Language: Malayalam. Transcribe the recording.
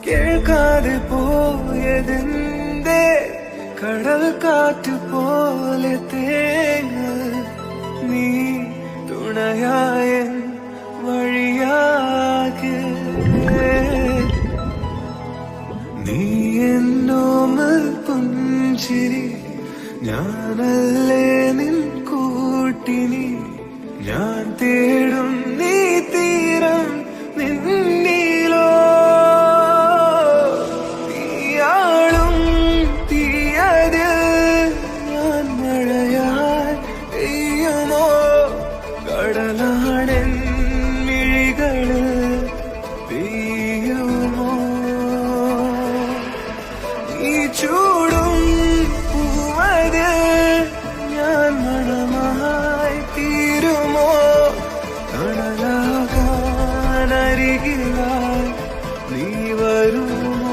കേൾക്കാതെ പോയതിന്റെ കടൽ കാറ്റ് പോലെ തേങ്ങൽ നീ തുണയായ വഴിയാകെ നീ എന്നോമൽ പുഞ്ചിരി ഞാനല്ലേ നിൻ കൂട്ടിനി ഞാൻ തേടും നീ തീരം നിന്നിലോ തീയാളും തീയതിൽ ഞാൻ മഴയായി പെയ്യുമോ കടലാടൻ മിഴികളിൽ പെയ്യുമോ നീ ചൂടും പൂവതിൽ ഞാൻ മണമായി തീരുമോ തണലാകാനരികിലായി നീ വരുമോ